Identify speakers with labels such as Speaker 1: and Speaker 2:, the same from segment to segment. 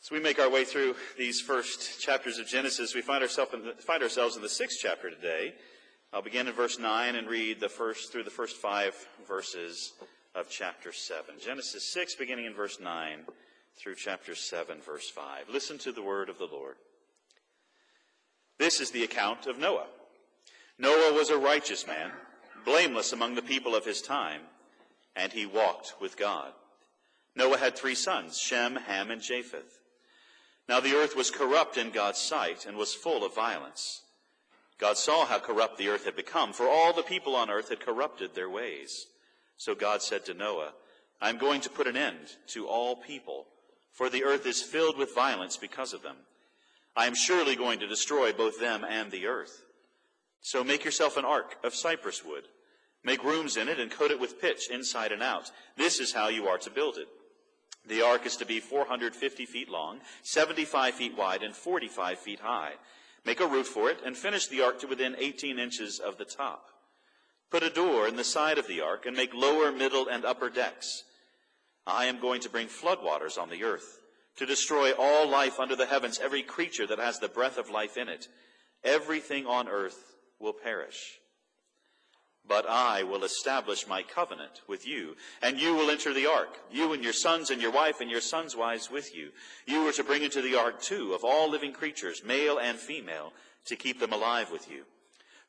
Speaker 1: As we make our way through these first chapters of Genesis, we find ourselves in the sixth chapter today. I'll begin in verse 9 and read through the first 5 verses of chapter 7. Genesis 6, beginning in verse 9, through chapter 7, verse 5. Listen to the word of the Lord. This is the account of Noah. Noah was a righteous man, blameless among the people of his time, and he walked with God. Noah had 3 sons, Shem, Ham, and Japheth. Now the earth was corrupt in God's sight and was full of violence. God saw how corrupt the earth had become, for all the people on earth had corrupted their ways. So God said to Noah, I am going to put an end to all people, for the earth is filled with violence because of them. I am surely going to destroy both them and the earth. So make yourself an ark of cypress wood. Make rooms in it and coat it with pitch inside and out. This is how you are to build it. The ark is to be 450 feet long, 75 feet wide, and 45 feet high. Make a roof for it, and finish the ark to within 18 inches of the top. Put a door in the side of the ark, and make lower, middle, and upper decks. I am going to bring floodwaters on the earth, to destroy all life under the heavens, every creature that has the breath of life in it. Everything on earth will perish. But I will establish my covenant with you, and you will enter the ark, you and your sons and your wife and your sons' wives with you. You are to bring into the ark 2 of all living creatures, male and female, to keep them alive with you.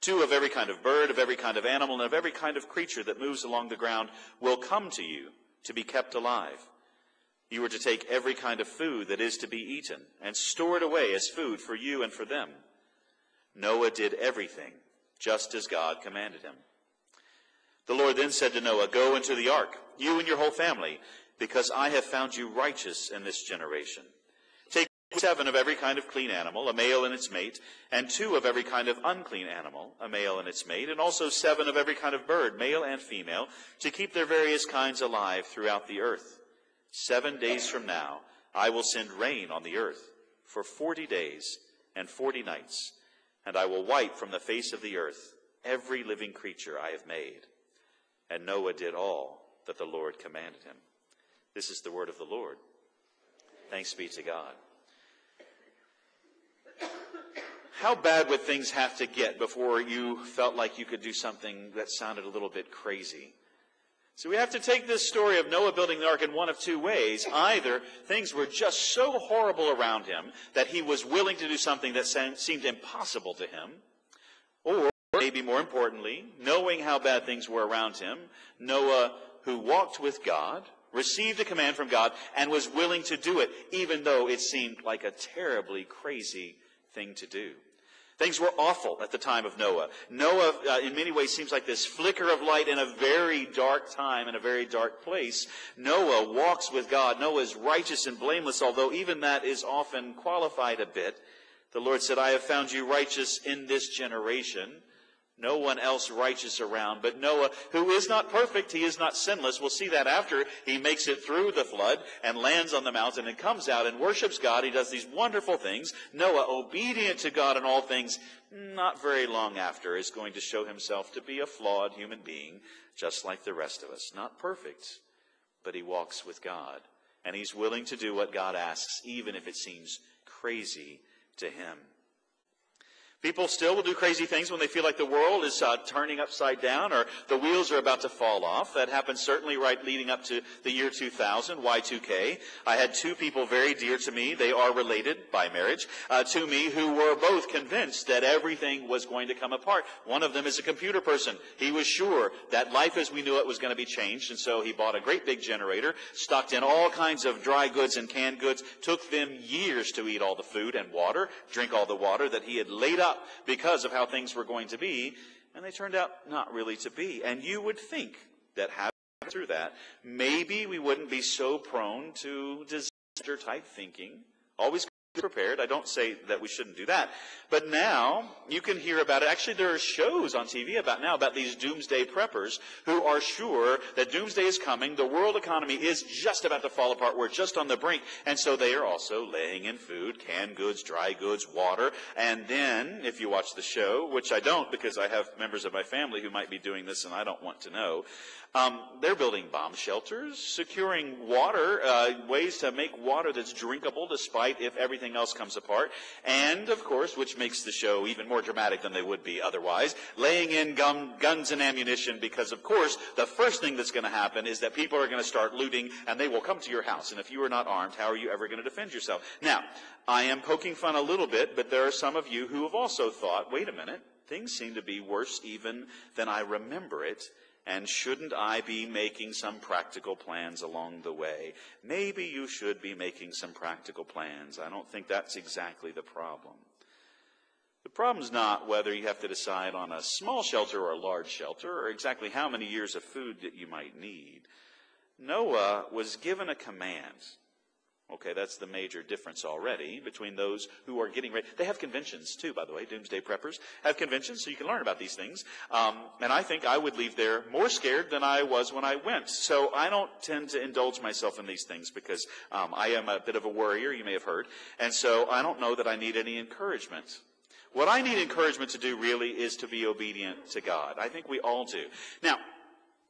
Speaker 1: 2 of every kind of bird, of every kind of animal, and of every kind of creature that moves along the ground will come to you to be kept alive. You are to take every kind of food that is to be eaten, and store it away as food for you and for them. Noah did everything just as God commanded him. The Lord then said to Noah, Go into the ark, you and your whole family, because I have found you righteous in this generation. Take 7 of every kind of clean animal, a male and its mate, and 2 of every kind of unclean animal, a male and its mate, and also 7 of every kind of bird, male and female, to keep their various kinds alive throughout the earth. 7 days from now I will send rain on the earth for 40 days and 40 nights, and I will wipe from the face of the earth every living creature I have made. And Noah did all that the Lord commanded him. This is the word of the Lord. Thanks be to God. How bad would things have to get before you felt like you could do something that sounded a little bit crazy? So we have to take this story of Noah building the ark in one of 2 ways. Either things were just so horrible around him that he was willing to do something that seemed impossible to him, or maybe more importantly, knowing how bad things were around him, Noah, who walked with God, received a command from God, and was willing to do it, even though it seemed like a terribly crazy thing to do. Things were awful at the time of Noah. Noah, in many ways, seems like this flicker of light in a very dark time, in a very dark place. Noah walks with God. Noah is righteous and blameless, although even that is often qualified a bit. The Lord said, I have found you righteous in this generation. No one else righteous around, but Noah, who is not perfect, he is not sinless. We'll see that after he makes it through the flood and lands on the mountain and comes out and worships God. He does these wonderful things. Noah, obedient to God in all things, not very long after, is going to show himself to be a flawed human being, just like the rest of us. Not perfect, but he walks with God. And he's willing to do what God asks, even if it seems crazy to him. People still will do crazy things when they feel like the world is turning upside down or the wheels are about to fall off. That happened certainly right leading up to the year 2000, Y2K. I had 2 people very dear to me, they are related by marriage, to me who were both convinced that everything was going to come apart. One of them is a computer person. He was sure that life as we knew it was going to be changed, and so he bought a great big generator, stocked in all kinds of dry goods and canned goods, took them years to eat all the food and water, drink all the water that he had laid up because of how things were going to be, and they turned out not really to be. And you would think that having gone through that, maybe we wouldn't be so prone to disaster-type thinking, always prepared. I don't say that we shouldn't do that. But now you can hear about it. Actually, there are shows on TV about these doomsday preppers who are sure that doomsday is coming. The world economy is just about to fall apart. We're just on the brink. And so they are also laying in food, canned goods, dry goods, water. And then, if you watch the show, which I don't because I have members of my family who might be doing this and I don't want to know, they're building bomb shelters, securing water, ways to make water that's drinkable despite if everything else comes apart. And, of course, which makes the show even more dramatic than they would be otherwise, laying in guns and ammunition because, of course, the first thing that's going to happen is that people are going to start looting and they will come to your house. And if you are not armed, how are you ever going to defend yourself? Now, I am poking fun a little bit, but there are some of you who have also thought, wait a minute, things seem to be worse even than I remember it. And shouldn't I be making some practical plans along the way? Maybe you should be making some practical plans. I don't think that's exactly the problem. The problem's not whether you have to decide on a small shelter or a large shelter or exactly how many years of food that you might need. Noah was given a command. Okay, that's the major difference already between those who are getting ready. They have conventions too, by the way. Doomsday preppers have conventions so you can learn about these things. And I think I would leave there more scared than I was when I went. So I don't tend to indulge myself in these things because I am a bit of a worrier, you may have heard. And so I don't know that I need any encouragement. What I need encouragement to do really is to be obedient to God. I think we all do. Now,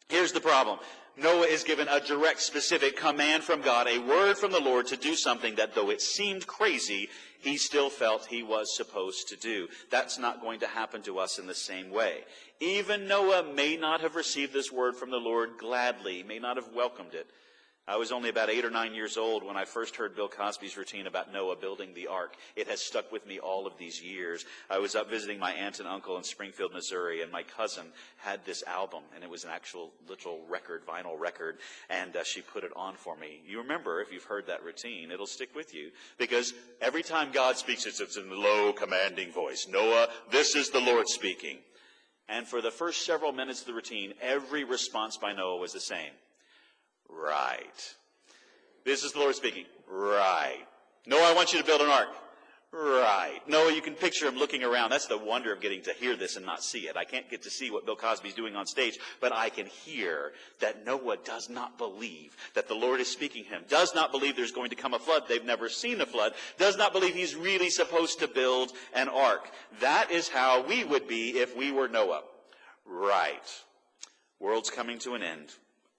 Speaker 1: here's the problem. Noah is given a direct, specific command from God, a word from the Lord to do something that, though it seemed crazy, he still felt he was supposed to do. That's not going to happen to us in the same way. Even Noah may not have received this word from the Lord gladly, may not have welcomed it. I was only about 8 or 9 years old when I first heard Bill Cosby's routine about Noah building the ark. It has stuck with me all of these years. I was up visiting my aunt and uncle in Springfield, Missouri, and my cousin had this album, and it was an actual little record, vinyl record, and she put it on for me. You remember, if you've heard that routine, it'll stick with you, because every time God speaks, it's in a low, commanding voice. Noah, this is the Lord speaking. And for the first several minutes of the routine, every response by Noah was the same. Right. This is the Lord speaking. Right. Noah, I want you to build an ark. Right. Noah, you can picture him looking around. That's the wonder of getting to hear this and not see it. I can't get to see what Bill Cosby's doing on stage, but I can hear that Noah does not believe that the Lord is speaking to him, does not believe there's going to come a flood. They've never seen a flood, does not believe he's really supposed to build an ark. That is how we would be if we were Noah. Right. World's coming to an end.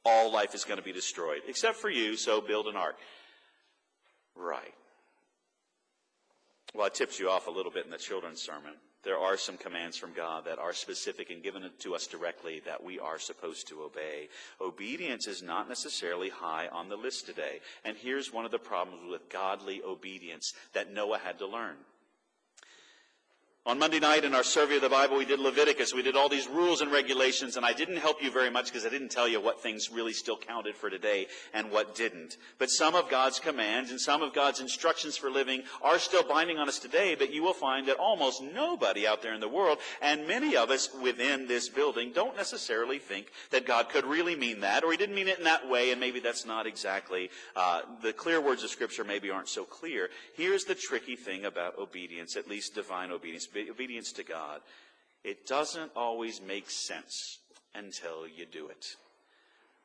Speaker 1: All life is going to be destroyed, except for you, so build an ark. Right. Well, I tipped you off a little bit in the children's sermon. There are some commands from God that are specific and given to us directly that we are supposed to obey. Obedience is not necessarily high on the list today. And here's one of the problems with godly obedience that Noah had to learn. On Monday night in our survey of the Bible, we did Leviticus. We did all these rules and regulations, and I didn't help you very much because I didn't tell you what things really still counted for today and what didn't. But some of God's commands and some of God's instructions for living are still binding on us today, but you will find that almost nobody out there in the world, and many of us within this building, don't necessarily think that God could really mean that, or he didn't mean it in that way, and maybe that's not exactly, the clear words of Scripture maybe aren't so clear. Here's the tricky thing about obedience, at least divine obedience. Obedience to God. It doesn't always make sense until you do it.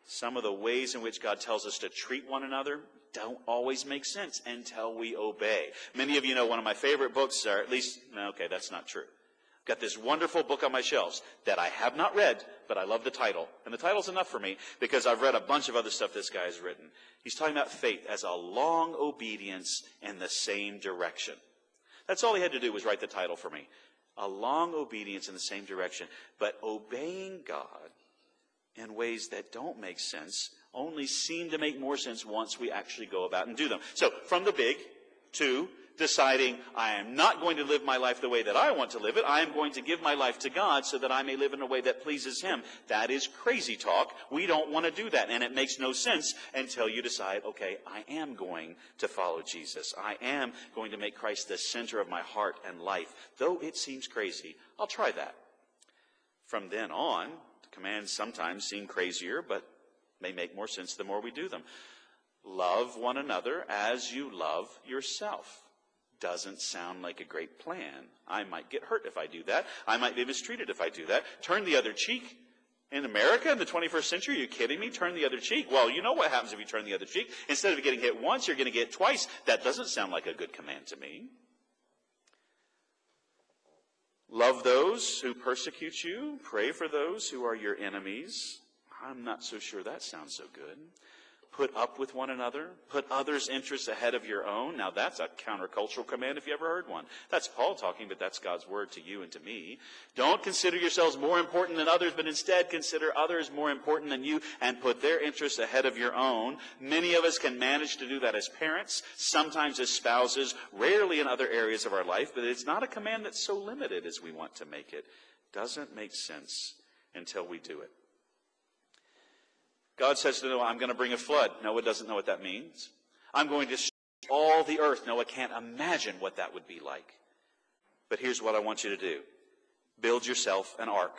Speaker 1: Some of the ways in which God tells us to treat one another don't always make sense until we obey. Many of you know one of my favorite books, or at least, no, okay, that's not true. I've got this wonderful book on my shelves that I have not read, but I love the title. And the title's enough for me because I've read a bunch of other stuff this guy has written. He's talking about faith as a long obedience in the same direction. That's all he had to do was write the title for me. A long obedience in the same direction. But obeying God in ways that don't make sense only seem to make more sense once we actually go about and do them. So from the big to deciding I am not going to live my life the way that I want to live it. I am going to give my life to God so that I may live in a way that pleases him. That is crazy talk. We don't want to do that. And it makes no sense until you decide, okay, I am going to follow Jesus. I am going to make Christ the center of my heart and life. Though it seems crazy, I'll try that. From then on, the commands sometimes seem crazier, but may make more sense the more we do them. Love one another as you love yourself. Doesn't sound like a great plan. I might get hurt if I do that. I might be mistreated if I do that. Turn the other cheek. In America, in the 21st century, are you kidding me? Turn the other cheek. Well, you know what happens if you turn the other cheek. Instead of getting hit once, you're going to get twice. That doesn't sound like a good command to me. Love those who persecute you. Pray for those who are your enemies. I'm not so sure that sounds so good. Put up with one another. Put others' interests ahead of your own. Now that's a countercultural command if you ever heard one. That's Paul talking, but that's God's word to you and to me. Don't consider yourselves more important than others, but instead consider others more important than you and put their interests ahead of your own. Many of us can manage to do that as parents, sometimes as spouses, rarely in other areas of our life, but it's not a command that's so limited as we want to make it. Doesn't make sense until we do it. God says to Noah, I'm going to bring a flood. Noah doesn't know what that means. I'm going to destroy all the earth. Noah can't imagine what that would be like. But here's what I want you to do. Build yourself an ark.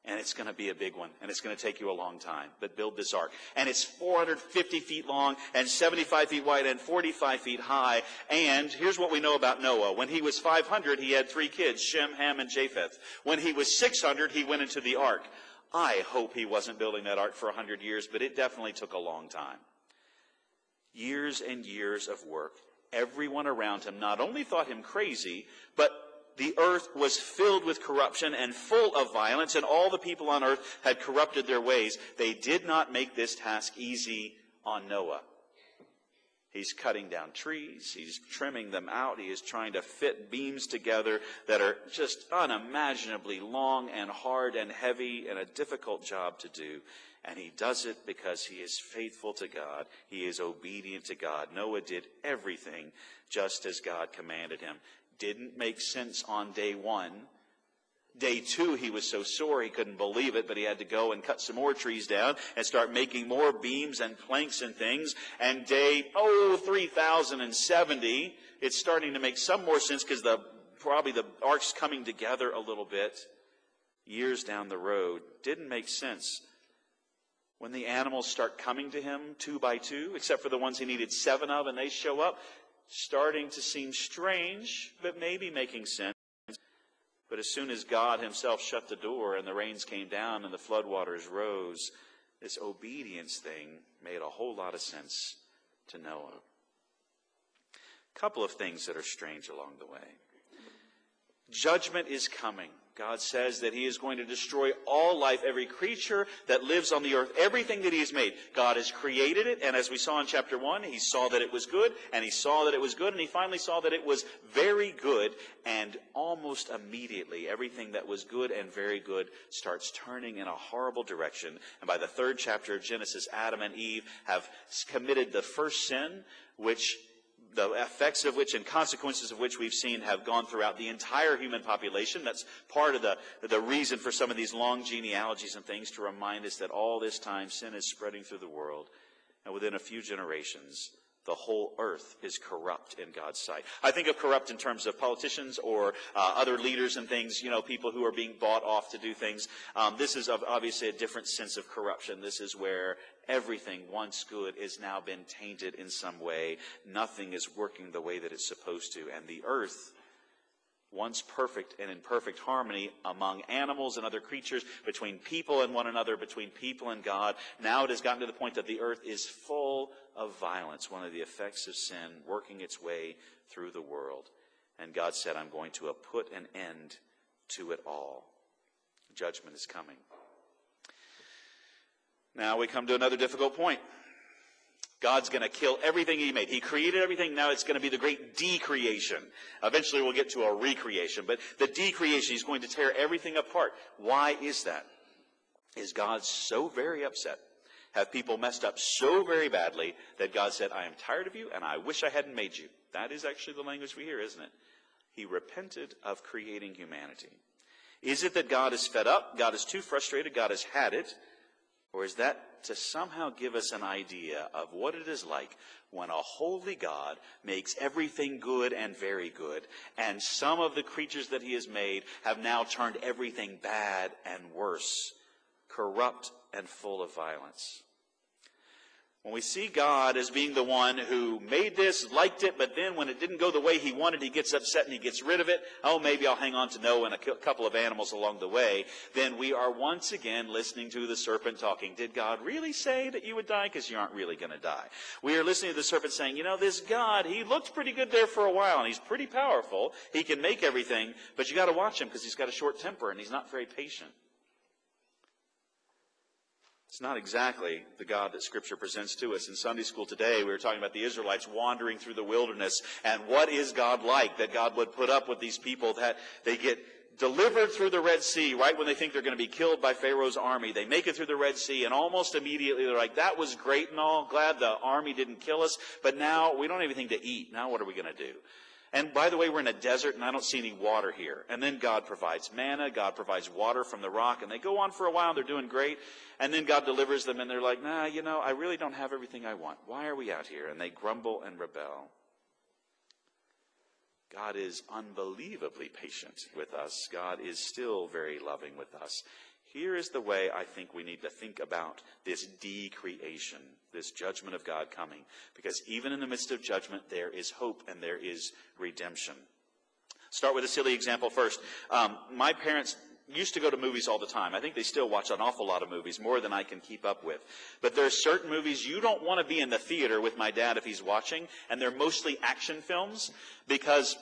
Speaker 1: And it's going to be a big one. And it's going to take you a long time. But build this ark. And it's 450 feet long and 75 feet wide and 45 feet high. And here's what we know about Noah. When he was 500, he had 3 kids, Shem, Ham, and Japheth. When he was 600, he went into the ark. I hope he wasn't building that ark for 100 years, but it definitely took a long time. Years and years of work. Everyone around him not only thought him crazy, but the earth was filled with corruption and full of violence, and all the people on earth had corrupted their ways. They did not make this task easy on Noah. He's cutting down trees. He's trimming them out. He is trying to fit beams together that are just unimaginably long and hard and heavy and a difficult job to do. And he does it because he is faithful to God. He is obedient to God. Noah did everything just as God commanded him. Didn't make sense on day 1. Day 2, he was so sore he couldn't believe it, but he had to go and cut some more trees down and start making more beams and planks and things. And day, 3070, it's starting to make some more sense because probably the ark's coming together a little bit. Years down the road, didn't make sense. When the animals start coming to him 2 by 2, except for the ones he needed 7 of, and they show up, starting to seem strange, but maybe making sense. But as soon as God himself shut the door and the rains came down and the floodwaters rose, this obedience thing made a whole lot of sense to Noah. A couple of things that are strange along the way. Judgment is coming. God says that he is going to destroy all life, every creature that lives on the earth, everything that he has made. God has created it, and as we saw in chapter 1, he saw that it was good, and he saw that it was good, and he finally saw that it was very good, and almost immediately, everything that was good and very good starts turning in a horrible direction. And by the 3rd chapter of Genesis, Adam and Eve have committed the first sin, which the effects of which and consequences of which we've seen have gone throughout the entire human population. That's part of the reason for some of these long genealogies and things, to remind us that all this time sin is spreading through the world. And within a few generations, the whole earth is corrupt in God's sight. I think of corrupt in terms of politicians or other leaders and things, people who are being bought off to do things. This is obviously a different sense of corruption. This is where everything once good is now been tainted in some way. Nothing is working the way that it's supposed to. And the earth, once perfect and in perfect harmony among animals and other creatures, between people and one another, between people and God, now it has gotten to the point that the earth is full of violence, one of the effects of sin working its way through the world. And God said, I'm going to put an end to it all. Judgment is coming. Now we come to another difficult point. God's going to kill everything he made. He created everything. Now it's going to be the great decreation. Eventually we'll get to a recreation. But the decreation, he's going to tear everything apart. Why is that? Is God so very upset? Have people messed up so very badly that God said, I am tired of you and I wish I hadn't made you? That is actually the language we hear, isn't it? He repented of creating humanity. Is it that God is fed up? God is too frustrated? God has had it? Or is that to somehow give us an idea of what it is like when a holy God makes everything good and very good, and some of the creatures that he has made have now turned everything bad and worse, corrupt and full of violence? When we see God as being the one who made this, liked it, but then when it didn't go the way he wanted, he gets upset and he gets rid of it. Oh, maybe I'll hang on to Noah and a couple of animals along the way. Then we are once again listening to the serpent talking. Did God really say that you would die? Because you aren't really going to die. We are listening to the serpent saying, this God, he looked pretty good there for a while, and he's pretty powerful. He can make everything, but you got to watch him because he's got a short temper and he's not very patient. It's not exactly the God that Scripture presents to us. In Sunday school today, we were talking about the Israelites wandering through the wilderness, and what is God like, that God would put up with these people, that they get delivered through the Red Sea right when they think they're going to be killed by Pharaoh's army. They make it through the Red Sea, and almost immediately they're like, that was great and all, glad the army didn't kill us, but now we don't have anything to eat. Now what are we going to do? And by the way, we're in a desert, and I don't see any water here. And then God provides manna. God provides water from the rock. And they go on for a while. They're doing great. And then God delivers them, and they're like, I really don't have everything I want. Why are we out here? And they grumble and rebel. God is unbelievably patient with us. God is still very loving with us. Here is the way I think we need to think about this decreation, this judgment of God coming. Because even in the midst of judgment, there is hope and there is redemption. Start with a silly example first. My parents used to go to movies all the time. I think they still watch an awful lot of movies, more than I can keep up with. But there are certain movies you don't want to be in the theater with my dad if he's watching, and they're mostly action films, because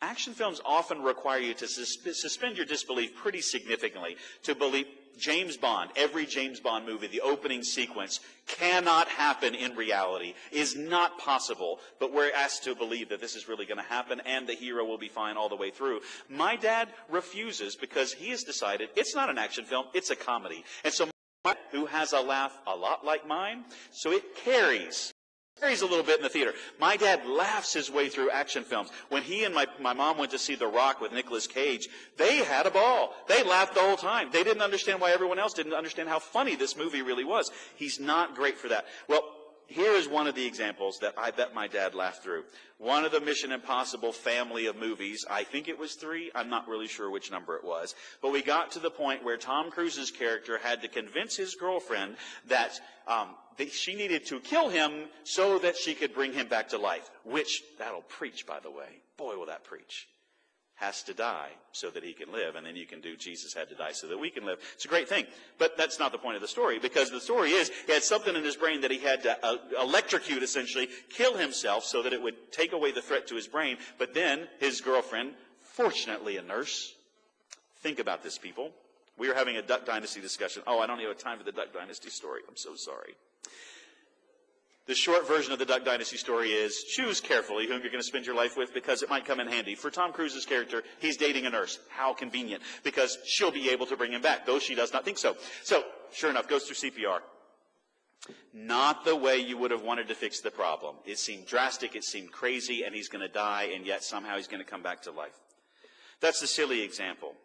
Speaker 1: action films often require you to suspend your disbelief pretty significantly to believe. James Bond, every James Bond movie, the opening sequence cannot happen in reality, is not possible, but we're asked to believe that this is really going to happen and the hero will be fine all the way through. My dad refuses because he has decided it's not an action film, it's a comedy. And so my dad, who has a laugh a lot like mine, so it carries a little bit in the theater. My dad laughs his way through action films. When he and my mom went to see The Rock with Nicolas Cage, they had a ball. They laughed the whole time. They didn't understand why everyone else didn't understand how funny this movie really was. He's not great for that. Well, here is one of the examples that I bet my dad laughed through. One of the Mission Impossible family of movies, I think it was 3, I'm not really sure which number it was, but we got to the point where Tom Cruise's character had to convince his girlfriend that she needed to kill him so that she could bring him back to life, which, that'll preach, by the way. Boy, will that preach. Has to die so that he can live, and then you can do Jesus had to die so that we can live. It's a great thing, but that's not the point of the story, because the story is he had something in his brain that he had to electrocute, essentially, kill himself so that it would take away the threat to his brain, but then his girlfriend, fortunately a nurse, think about this, people. We were having a Duck Dynasty discussion. Oh, I don't even have time for the Duck Dynasty story. I'm so sorry. The short version of the Duck Dynasty story is, choose carefully whom you're going to spend your life with because it might come in handy. For Tom Cruise's character, he's dating a nurse. How convenient, because she'll be able to bring him back, though she does not think so. So, sure enough, goes through CPR. Not the way you would have wanted to fix the problem. It seemed drastic, it seemed crazy, and he's going to die, and yet somehow he's going to come back to life. That's the silly example.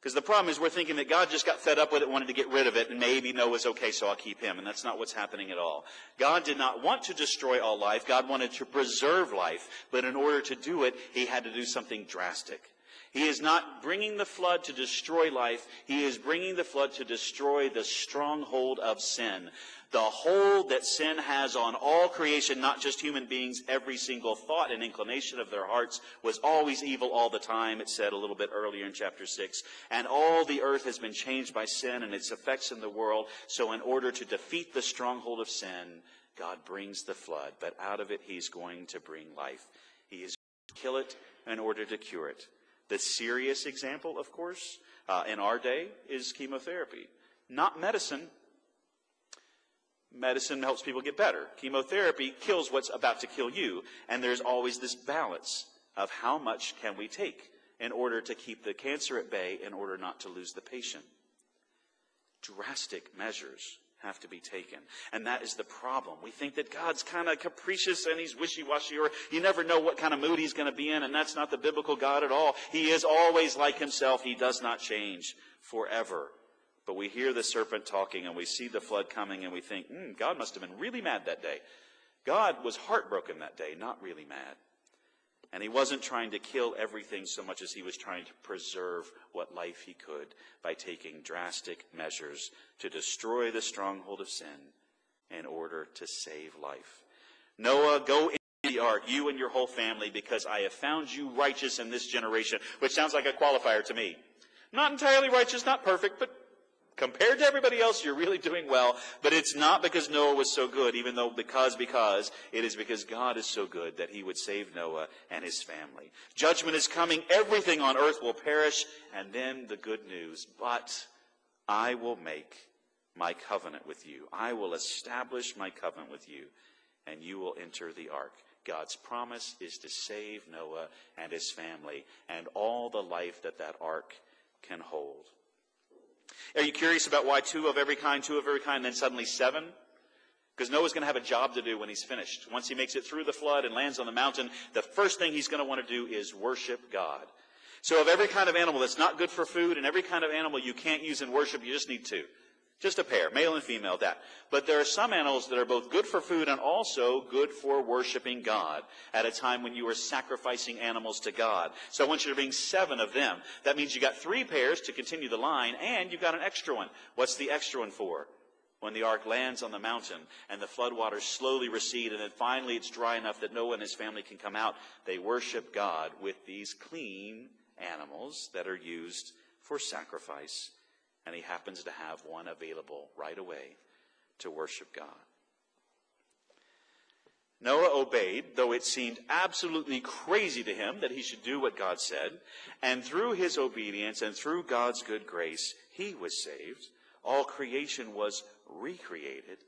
Speaker 1: Because the problem is we're thinking that God just got fed up with it, wanted to get rid of it, and maybe Noah's okay, so I'll keep him. And that's not what's happening at all. God did not want to destroy all life. God wanted to preserve life. But in order to do it, he had to do something drastic. He is not bringing the flood to destroy life. He is bringing the flood to destroy the stronghold of sin. The hold that sin has on all creation, not just human beings, every single thought and inclination of their hearts was always evil all the time, it said a little bit earlier in chapter 6. And all the earth has been changed by sin and its effects in the world. So in order to defeat the stronghold of sin, God brings the flood. But out of it, he's going to bring life. He is going to kill it in order to cure it. The serious example, of course, in our day is chemotherapy. Not medicine. Medicine helps people get better. Chemotherapy kills what's about to kill you. And there's always this balance of how much can we take in order to keep the cancer at bay, in order not to lose the patient. Drastic measures have to be taken. And that is the problem. We think that God's kind of capricious and he's wishy-washy, or you never know what kind of mood he's going to be in, and that's not the biblical God at all. He is always like himself. He does not change forever. But we hear the serpent talking and we see the flood coming and we think, God must have been really mad that day. God was heartbroken that day, not really mad. And he wasn't trying to kill everything so much as he was trying to preserve what life he could by taking drastic measures to destroy the stronghold of sin in order to save life. Noah, go into the ark, you and your whole family, because I have found you righteous in this generation, which sounds like a qualifier to me. Not entirely righteous, not perfect, but compared to everybody else, you're really doing well. But it's not because Noah was so good, even though because it is because God is so good that he would save Noah and his family. Judgment is coming. Everything on earth will perish. And then the good news. But I will make my covenant with you. I will establish my covenant with you, and you will enter the ark. God's promise is to save Noah and his family and all the life that ark can hold. Are you curious about why two of every kind, then suddenly 7? Because Noah's going to have a job to do when he's finished. Once he makes it through the flood and lands on the mountain, the first thing he's going to want to do is worship God. So of every kind of animal that's not good for food and every kind of animal you can't use in worship, you just need 2. Just a pair, male and female, that. But there are some animals that are both good for food and also good for worshiping God at a time when you are sacrificing animals to God. So I want you to bring 7 of them. That means you got 3 pairs to continue the line, and you got an extra one. What's the extra one for? When the ark lands on the mountain and the floodwaters slowly recede, and then finally it's dry enough that Noah and his family can come out, they worship God with these clean animals that are used for sacrifice. And he happens to have one available right away to worship God. Noah obeyed, though it seemed absolutely crazy to him that he should do what God said. And through his obedience and through God's good grace, he was saved. All creation was recreated.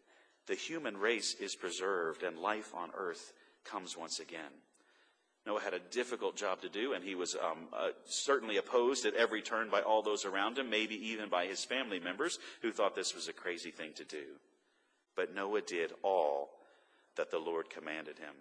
Speaker 1: The human race is preserved, and life on earth comes once again. Noah had a difficult job to do, and he was certainly opposed at every turn by all those around him, maybe even by his family members who thought this was a crazy thing to do. But Noah did all that the Lord commanded him.